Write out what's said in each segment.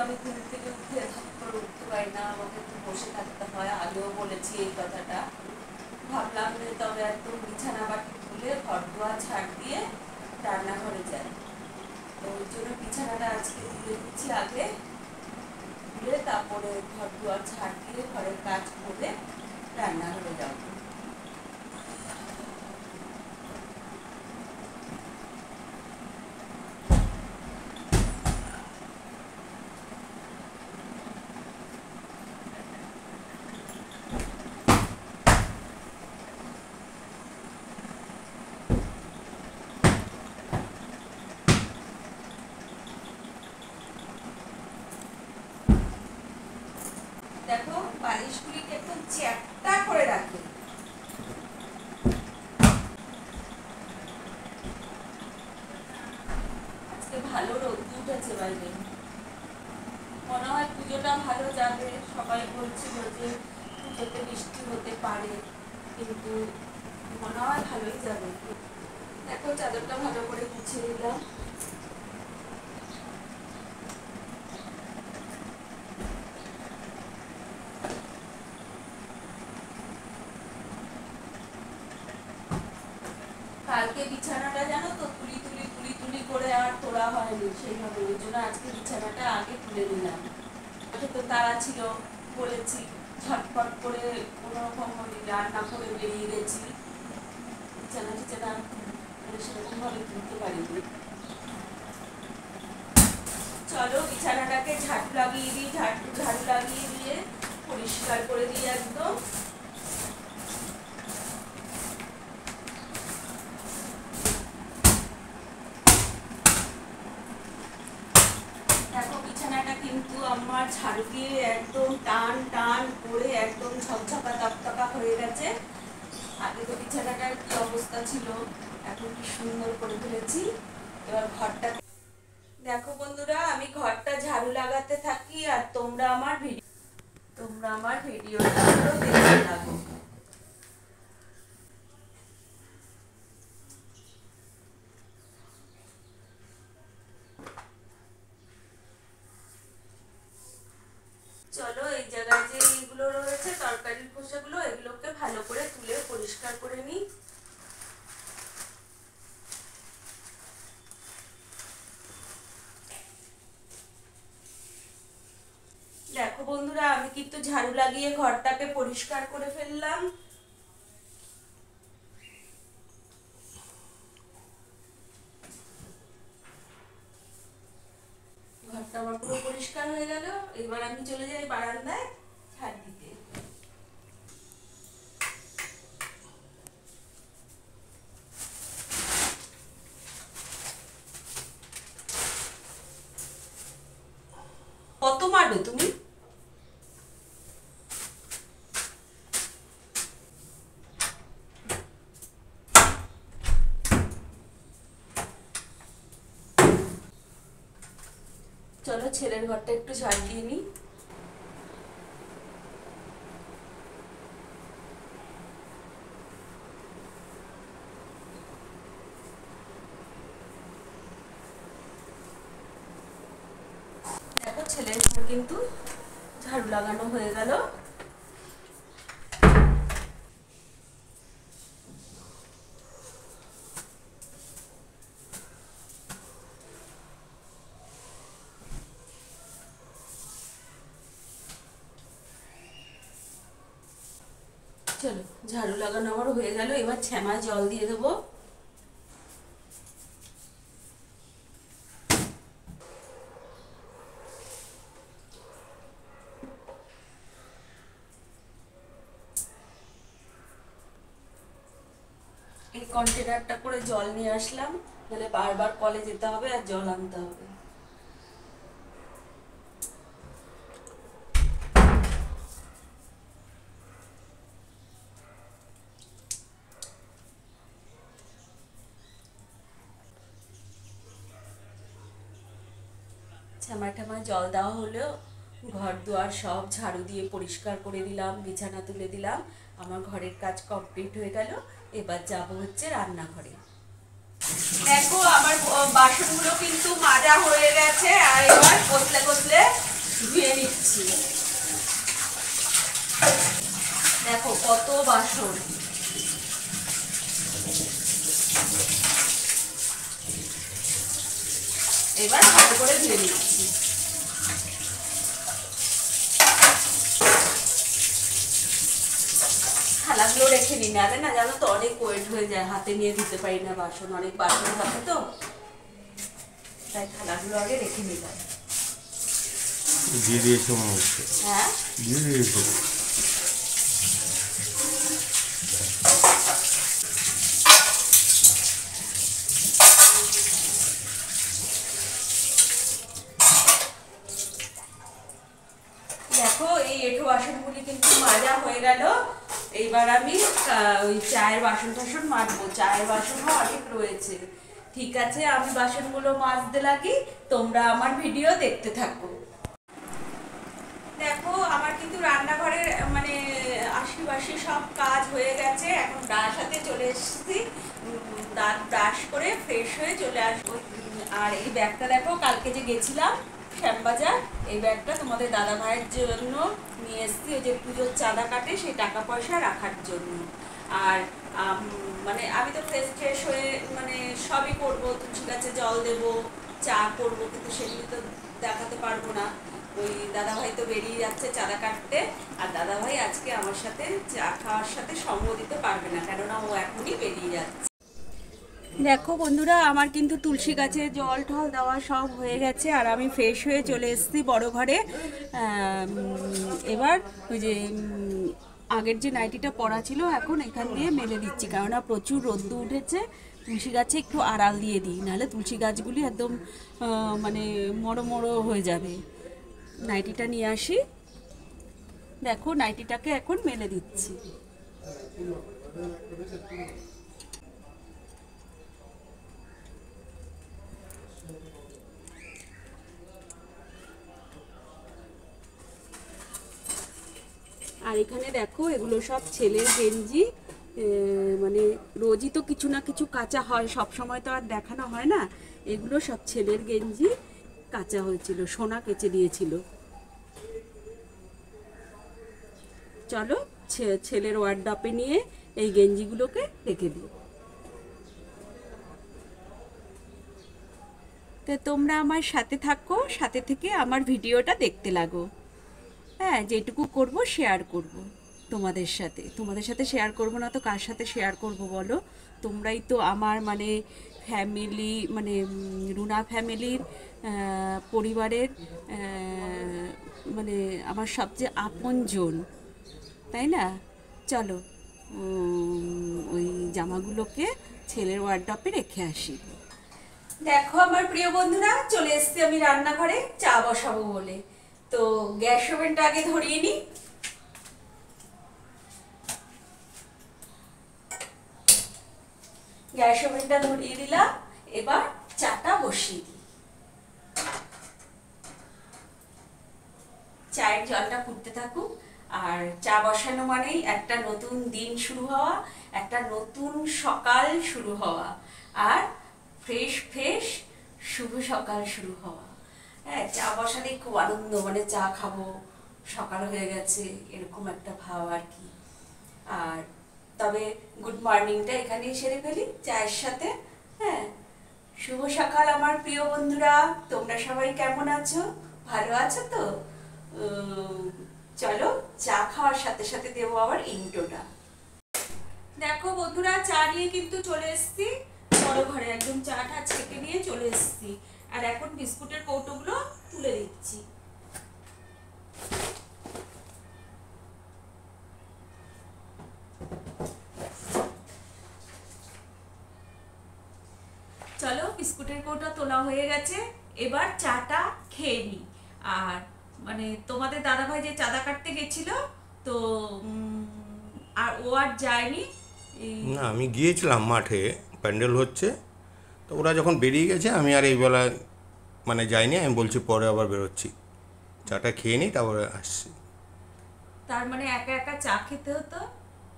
আমি ঘুম থেকে উঠে করে উঠতে পারি না, আমাকে একটু বসে থাকতে হয়। আগেও বলেছি এই কথাটা। ভাবলাম যে তবে একদম বিছানা বাটি তুলে ঘর দুয়ার ঝাড় দিয়ে রান্নাঘরে যাই। তো ওই জন্য বিছানাটা আজকে তুলে দিচ্ছি আগে, তুলে তারপরে ঘর দুয়ার ঝাড় দিয়ে ঘরের কাজ করে রান্নাঘরে যাবো। দেখো বালিশগুলিকে একদম চ্যাপ্টা করে রাখে। আজকে ভালো রোদ উঠেছে বাইরে, মনে হয় পুজোটা ভালো যাবে। সবাই বলছিল যে পুজোতে বৃষ্টি হতে পারে, কিন্তু মনে হয় ভালোই যাবে। দেখো চাদরটা ভালো করে গুছিয়ে দিলাম। কালকে বিছানাটা জানো তো তুলি তুলি করে আর তোলা হয়নি সেইভাবে, ওই জন্য আজকে বিছানাটা আগে তুলে দিলাম। আজকে তো তারা ছিল, বলেছি ঝটপট করে কোনো রকম রান্না করে বেরিয়ে গেছি, বিছানা টিছানা সেরকম ভাবে তুলতে পারিনি। চলো বিছানাটাকে ঝাড়ু লাগিয়ে দিই, ঝাড়ু লাগিয়ে দিয়ে পরিষ্কার করে দিই একদম। দেখো বিছানাটা কিন্তু আমার ঝাড়ু দিয়ে একদম টান টান করে একদম ঝকঝকা তকতকা হয়ে গেছে। আগে তো বিছানাটার কি অবস্থা ছিল, এখন কি সুন্দর করে তুলেছি। এবার ঘরটা দেখো বন্ধুরা, আমি ঘরটা ঝাড়ু লাগাতে থাকি আর তোমরা আমার ভিডিওটা দেখতে থাকো। চলো এই জায়গায় যে এইগুলো রয়েছে তরকারির খোসাগুলো, এগুলোকে ভালো করে তুলে পরিষ্কার করে নিই। দেখো বন্ধুরা, আমি কিন্তু ঝাড়ু লাগিয়ে ঘরটাকে পরিষ্কার করে ফেললাম। ঘরটা আমার পুরো পরিষ্কার হয়ে গেল। এবার আমি চলে যাই বারান্দায় ঝাড় দিতে। কত মারবে তুমি? চলো ছেলের ঘরটা একটু ঝাড় দিয়ে নিই। দেখো ছেলের ঘর কিন্তু ঝাড়ু লাগানো হয়ে গেল। চলো ঝাড়ু লাগানো আমার হয়ে গেল, এবার ছ্যামায় জল দিয়ে দেবো। এই কন্টেনারটা করে জল নিয়ে আসলাম, নাহলে বারবার কলে যেতে হবে আর জল আনতে হবে। ছ্যামায় ঠ্যামায় জল দেওয়া হলেও ঘর দুয়ার সব ঝাড়ু দিয়ে পরিষ্কার করে দিলাম, বিছানা তুলে দিলাম, আমার ঘরের কাজ কমপ্লিট হয়ে গেল। এবার যাব হচ্ছে রান্নাঘরে। দেখো আমার বাসনগুলো কিন্তু মাজা হয়ে গেছে, আর এবার কষলে কষলে ধুয়ে নিচ্ছি। দেখো কত বাসন। এবার ভালো করে ধুয়ে নিচ্ছি। থালাগুলো রেখে নিই, নাহলে না জানো তো অনেক ওয়েট হয়ে যায়, হাতে নিয়ে দিতে পারি না বাসন, অনেক বাসন থাকে তো, তাই থালাগুলো আগে রেখে নিলাম। দিয়ে দিয়েছো মনে হচ্ছে। হ্যাঁ দিয়ে দিয়েছো। দেখো এই এঁঠো বাসনগুলি কিন্তু মাজা হয়ে গেল। এইবার আমি ওই চায়ের বাসন টাসন মাজবো, চায়ের বাসনও অনেক রয়েছে। ঠিক আছে, আমি বাসনগুলো মাজতে লাগি, তোমরা আমার ভিডিও দেখতে থাকো। দেখো আমার কিন্তু রান্নাঘরের মানে আশিপাশি সব কাজ হয়ে গেছে, এখন ব্রাশ হাতে চলে এসেছি, দাঁত ব্রাশ করে ফ্রেশ হয়ে চলে আসবো। আর এই ব্যাগটা দেখো, কালকে যে গেছিলাম শ্যামবাজার, এই ব্যাগটা তোমাদের দাদা ভাইয়ের জন্য নিয়ে এসেছি, ওই যে পুজোর চাঁদা কাটে সেই টাকা পয়সা রাখার জন্য। আর মানে আমি তো ফ্রেশ হয়ে মানে সবই করবো, তুলসী গাছে জল দেবো, চা করবো, কিন্তু সেগুলো তো দেখাতে পারবো না। ওই দাদাভাই তো বেরিয়ে যাচ্ছে চাঁদা কাটতে, আর দাদাভাই আজকে আমার সাথে চা খাওয়ার সাথে সঙ্গ দিতে পারবে না, কেননা ও এখনই বেরিয়ে যাচ্ছে। দেখো বন্ধুরা, আমার কিন্তু তুলসী গাছে জল টল দেওয়া সব হয়ে গেছে, আর আমি ফ্রেশ হয়ে চলে এসেছি বড় ঘরে। এবার ওই যে আগের যে নাইটিটা পরা ছিল এখন এখান দিয়ে মেলে দিচ্ছি, কেননা প্রচুর রোদ্দু উঠেছে। তুলসী গাছে একটু আড়াল দিয়ে দিই, নাহলে তুলসী গাছগুলি একদম মানে মরো মরো হয়ে যাবে। নাইটিটা নিয়ে আসি, দেখো নাইটিটাকে এখন মেলে দিচ্ছি। আর এখানে দেখো এগুলো সব ছেলের গেঞ্জি, মানে রোজই তো কিছু না কিছু কাঁচা হয়, সব সময় তো আর দেখানো হয় না। এগুলো সব ছেলের গেঞ্জি কাঁচা হয়েছিল, সোনা কেচে দিয়েছিল। চলো ছেলের ওয়ার্ডরোবে নিয়ে এই গেঞ্জিগুলোকে রেখে দিই। তো তোমরা আমার সাথে থাকো, সাথে থেকে আমার ভিডিওটা দেখতে লাগো। হ্যাঁ, যেটুকু করব শেয়ার করব তোমাদের সাথে। তোমাদের সাথে শেয়ার করব না তো কার সাথে শেয়ার করব বলো? তোমরাই তো আমার মানে ফ্যামিলি, মানে রুনা ফ্যামিলির পরিবারের মানে আমার সবচেয়ে আপনজন, তাই না? চলো ওই জামাগুলোকে ছেলের ওয়ার্ডরোবে রেখে আসি। দেখো আমার প্রিয় বন্ধুরা, চলে এসেছি আমি রান্নাঘরে চা বসাবো বলে। তো গ্যাস ওভেনটা আগে ধরিয়ে নিই। গ্যাস ওভেনটা ধরিয়ে দিলাম, এবার চাটা বসিয়ে দিই। চায়ের জলটা ফুটতে থাকুক, আর চা বসানো মানেই একটা নতুন দিন শুরু হওয়া, একটা নতুন সকাল শুরু হওয়া, আর ফ্রেশ শুভ সকাল শুরু হওয়া। হ্যাঁ, চা বসালে খুব আনন্দ, মানে চা খাবো, সকাল হয়ে গেছে, এরকম একটা ভাব আর কি। আর তবে গুড মর্নিংটা এখানেই সেরে ফেলি চায়ের সাথে। হ্যাঁ, শুভ সকাল আমার প্রিয় বন্ধুরা, তোমরা সবাই কেমন আছো? ভালো আছো তো? চলো চা খাওয়ার সাথে সাথে দেবো আবার ইন্ট্রোটা। দেখো বন্ধুরা, চা নিয়ে কিন্তু চলে এসেছি বড় ঘরে, একদম চাটা ছেঁকে নিয়ে চলে এসেছি। আর এখন বিস্কুটের কৌটোগুলো তুলে দিচ্ছি। চলো বিস্কুটের কৌটা তোলা হয়ে গেছে, এবার চাটা খেয়ে নিই। আর মানে তোমাদের দাদাভাই যে চাঁদা কাটতে গেছিল, তো আর ও আর যায়নি। না, আমি গিয়েছিলাম মাঠে, প্যান্ডেল হচ্ছে, তো ওরা যখন বেরিয়ে গেছে আমি আর এই বেলা মানে যাইনি। আমি বলছি পরে আবার বেরোচ্ছি, চাটা খেয়ে নিই তারপরে আসছি। তার মানে একা একা চা খেতে হতো,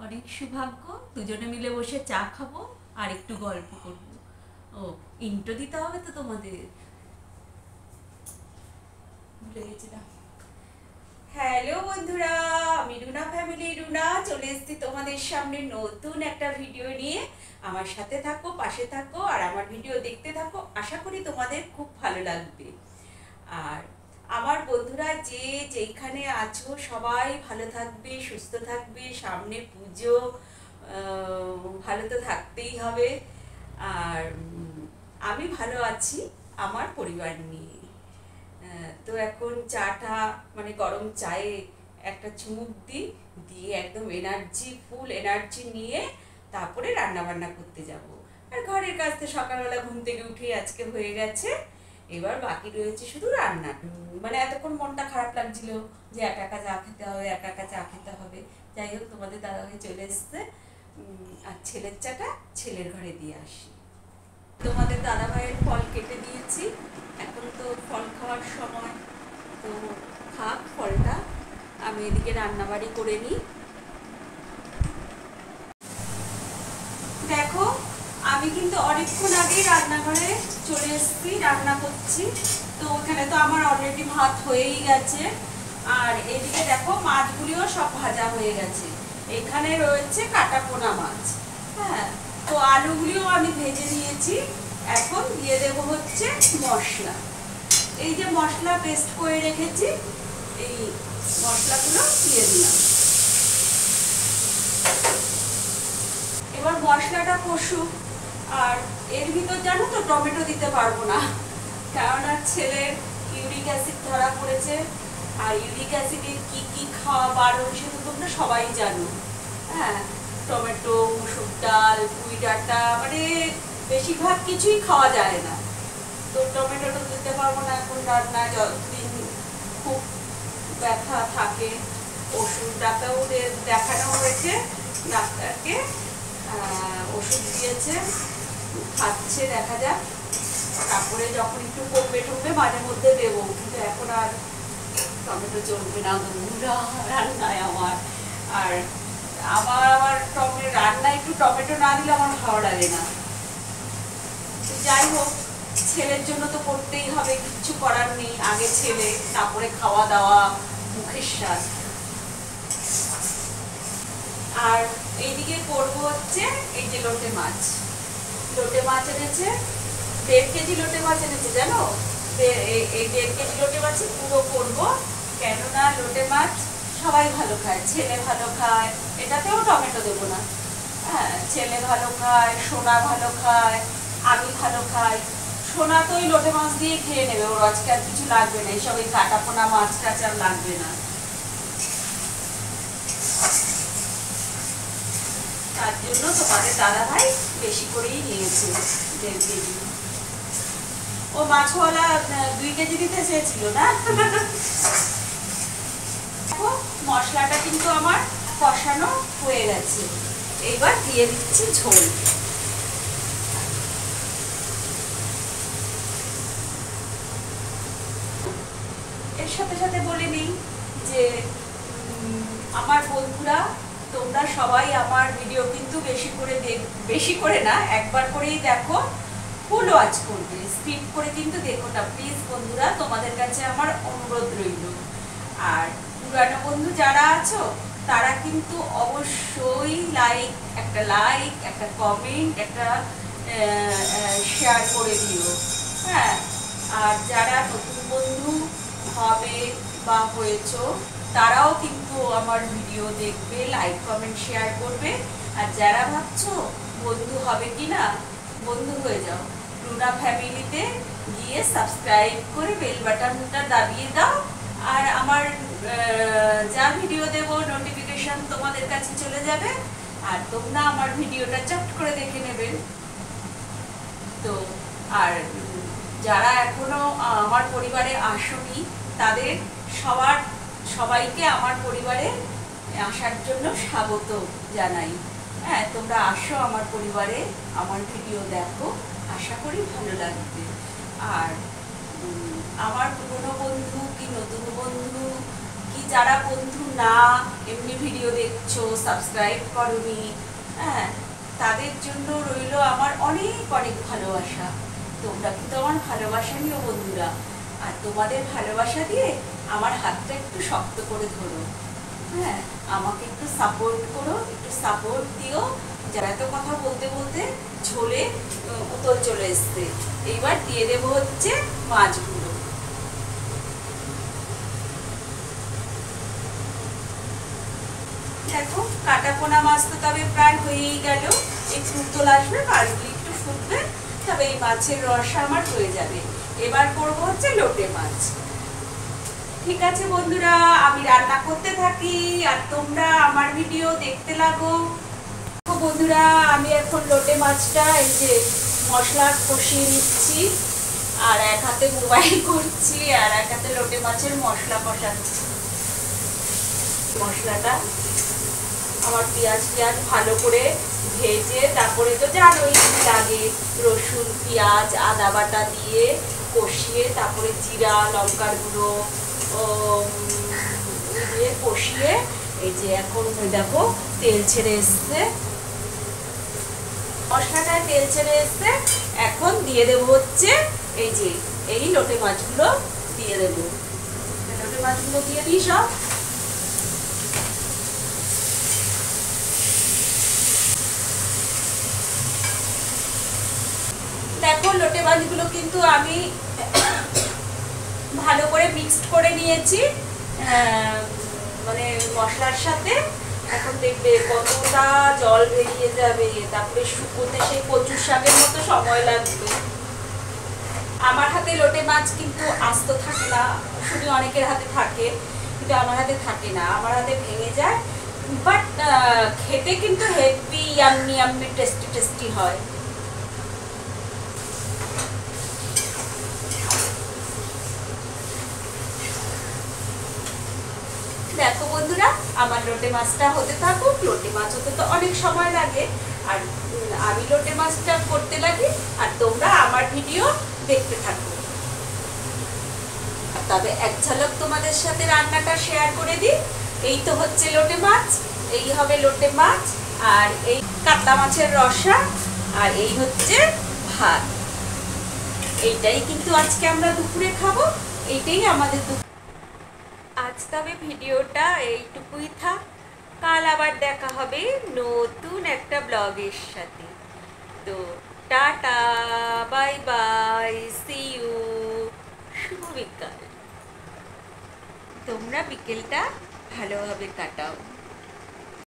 অনেক সৌভাগ্য। দুজনে মিলে বসে চা খাবো আর একটু গল্প করবো। ও, ইন্ট্রো দিতে হবে তো তোমাদের, ভুলে গেছিলাম। হ্যালো বন্ধুরা, আমি রুনা ফ্যামিলি রুনা চলে এসেছি তোমাদের সামনে নতুন একটা ভিডিও নিয়ে। আমার সাথে থাকো, পাশে থাকো আর আমার ভিডিও দেখতে থাকো। আশা করি তোমাদের খুব ভালো লাগবে। আর আমার বন্ধুরা যে যেখানে আছো সবাই ভালো থাকবে, সুস্থ থাকবে। সামনে পুজো, ভালো তো থাকতেই হবে। আর আমি ভালো আছি আমার পরিবার নিয়ে। তো এখন চাটা মানে গরম চায়ে একটা চুমুক দিয়ে একদম ফুল এনার্জি নিয়ে তারপরে রান্না বান্না করতে যাব। আর ঘরের কাজ তো সকালবেলা ঘুম থেকে উঠে আজকে হয়ে গেছে। এবার বাকি রয়েছে শুধু রান্না। মানে এতক্ষণ মনটা খারাপ লাগছিল যে একা একা চা খেতে হবে, একা একা চা খেতে হবে। যাই হোক, তোমাদের দাদাভাই চলে এসছে। আর ছেলের চাটা ছেলের ঘরে দিয়ে আসি। তোমাদের দাদাভাইয়ের ফল কেটে দিয়েছি, এখন তো ফল খাওয়ার সময়, তো খাক ফলটা। আমি এদিকে রান্নাবাড়ি করে নিই। দেখো, আমি কিন্তু অনেকক্ষণ আগেই রান্নাঘরে চলে এসেছি, রান্না করছি। তো ওখানে তো আমার অলরেডি ভাত হয়েই গেছে। আর এদিকে দেখো মাছগুলিও সব ভাজা হয়ে গেছে। এখানে রয়েছে কাটা পোনা মাছ। হ্যাঁ, তো আলুগুলিও আমি ভেজে নিয়েছি। এখন দিয়ে দেবো হচ্ছে মশলা। এই যে মশলা পেস্ট করে রেখেছি, এই মশলাগুলো দিয়ে দিলাম। এবার মশলাটা কষুক। আর এর ভিতর জানো তো টমেটো দিতে পারবো না, কেননা ছেলের ইউরিক অ্যাসিড ধরা পড়েছে। আর ইউরিক অ্যাসিডে কি কি খাওয়া বারণ সেটা তোমরা সবাই জানো। হ্যাঁ, টমেটো, মুসুর ডাল, পুঁই ডাঁটা, মানে বেশিরভাগ কিছুই খাওয়া যায় না। তো টমেটোটা দিতে পারবো না এখন রান্নায়, যতদিন খুব ব্যথা থাকে। ওষুধটাকেও দেখানো হয়েছে ডাক্তারকে, ওষুধ দিয়েছে, খাচ্ছে, দেখা যাক। তারপরে যখন একটু কমবে টমবে মাঝে মধ্যে দেবো, কিন্তু এখন আর টমেটো চলবে না বন্ধুরা রান্নায় আমার। আর আমার রান্নায় একটু টমেটো না দিলে আমার ভালো লাগে না। যাই হোক, ছেলের জন্য তো করতেই হবে, কিচ্ছু করার নেই। আগে ছেলে, তারপরে খাওয়া দাওয়া, মুখের স্বাদ। আর এইদিকে করবো হচ্ছে এই যে লোটে মাছ এনেছে, 1.5 কেজি লোটে মাছ এনেছে জানো। এই 1.5 কেজি লোটে মাছ পুরো করবো, কেননা লোটে মাছ সবাই ভালো খায়, ছেলে ভালো খায়। এটাতেও টমেটো দেবো না। হ্যাঁ, ছেলে ভালো খায়, সোনা ভালো খায়, আমি ভালো খাই। সোনা তো ওই লোটে মাছ দিয়ে খেয়ে নেবে, ওর আজকে আর কিছু লাগবে না, এইসব ওই কাটা পোনা মাছ টাছ আর লাগবে না। তার জন্য তোমাদের দাদাভাই বেশি করেই নিয়েছে, 1.5 কেজি। ও মাছওয়ালা 2 কেজি দিতে চেয়েছিল না। দেখো, মশলাটা কিন্তু আমার কষানো হয়ে গেছে। এইবার দিয়ে দিচ্ছি ঝোল। এর সাথে সাথে বলে নিই যে আমার বন্ধুরা, তোমরা সবাই আমার ভিডিও কিন্তু বেশি করে না, একবার করেই দেখো, ফুল ওয়াচ করবে, স্কিপ করে কিন্তু দেখো না প্লিজ বন্ধুরা, তোমাদের কাছে আমার অনুরোধ রইল। আর পুরানো বন্ধু যারা আছো তারা কিন্তু অবশ্যই একটা কমেন্ট, একটা শেয়ার করে দিও। হ্যাঁ, আর যারা নতুন বন্ধু হবে বা হয়েছো তারাও কিন্তু আমার ভিডিও দেখবে, লাইক কমেন্ট শেয়ার করবে। আর যারা ভাবছো বন্ধু হবে কিনা, বন্ধু হয়ে যাও। রুনা ফ্যামিলিতে গিয়ে সাবস্ক্রাইব করে বেল বাটনটা দাবিয়ে দাও। আর আমার যা ভিডিও দেব নোটিফিকেশন তোমাদের কাছে চলে যাবে। আর তোমরা আমার ভিডিওটা চট করে দেখে নেবে। তো আর যারা এখনো আমার পরিবারে আসোনি তাদের সবাইকে আমার পরিবারে আসার জন্য স্বাগত জানাই। হ্যাঁ, তোমরা আসো আমার পরিবারে, আমার ভিডিও দেখো, আশা করি ভালো লাগবে। আর আমার পুরনো বন্ধু কি নতুন বন্ধু কি যারা বন্ধু না এমনি ভিডিও দেখছো, সাবস্ক্রাইব করোনি, হ্যাঁ, তাদের জন্য রইল আমার অনেক অনেক ভালোবাসা। তোমরা কিন্তু আমার ভালোবাসা নিও বন্ধুরা। আর তোমাদের ভালোবাসা দিয়ে আমার হাতটা একটু শক্ত করে ধরো, হ্যাঁ, আমাকে একটু সাপোর্ট করো, একটু সাপোর্ট দিও। যারা এত কথা বলতে বলতে ঝোলে উতল চলে এসছে। এইবার দিয়ে দেবো হচ্ছে মাছগুলো। দেখো কাটা পোনা মাছ তো তবে প্রায় হয়েই গেল, একটু উতল আসবে, মাছগুলি একটু ফুটবে, তবে এই মাছের রসা আমার হয়ে যাবে। এবার করবো হচ্ছে লোটে মাছ। ঠিক আছে বন্ধুরা, আমি রান্না করতে থাকি আর তোমরা আমার ভিডিও দেখতে লাগো। বন্ধুরা, আমি এখন লোটে মাছটা এই যে মশলা কষিয়ে নিচ্ছি, আর এক হাতে মোবাইল করছি আর এক হাতে লোটে মাছের মশলা কষাচ্ছি। মশলাটা আমার পেঁয়াজ ভালো করে ভেজে, তারপরে তো জানোই লাগে, রসুন পেঁয়াজ আদা বাটা দিয়ে কষিয়ে, তারপরে জিরা লঙ্কার গুঁড়ো দিয়ে কষিয়ে, এই যে এখন দেখো তেল ছেড়ে এসছে, মশলাটায় তেল ছেড়ে এসছে। এখন দিয়ে দেবো হচ্ছে এই যে এই লোটে মাছগুলো দিয়ে দেবো। লোটে মাছগুলো দিয়ে দিই সব। দেখো লোটে মাছগুলো কিন্তু আমি ভালো করে মিক্সড করে নিয়েছি মানে মশলার সাথে। এখন দেখবে কতটা জল বেরিয়ে যাবে, তারপরে শুকোতে সেই কচুর শাকের মতো সময় লাগবে। আমার হাতে লোটে মাছ কিন্তু আস্ত থাকে না, শুধু অনেকের হাতে থাকে, কিন্তু আমার হাতে থাকে না, আমার হাতে ভেঙে যায়। বাট খেতে কিন্তু heavy yummy yummy tasty tasty হয়। দেখো বন্ধুরা, আমার লোটে মাছটা হতে থাকুক। লোটে মাছ হতে তো অনেক সময় লাগে, আর আমি লোটে মাছটা করতে লাগি, আর তোমরা আমার ভিডিও দেখতে থাকো। তবে এক ঝলক তোমাদের সাথে রান্নাটা শেয়ার করে দিই। এই তো হচ্ছে লোটে মাছ, এই হবে লোটে মাছ, আর এই কাতলা মাছের রসা, আর এই হচ্ছে ভাত। এইটাই কিন্তু আজকে আমরা দুপুরে খাবো, এইটাই আমাদের আজ। তবে ভিডিওটা এইটুকুই থাক, কাল আবার দেখা হবে নতুন একটা ব্লগের সাথে। তো tata, bye bye, see you, শুভ বিকাল। তোমরা বিকেলটা ভালোভাবে কাটাও।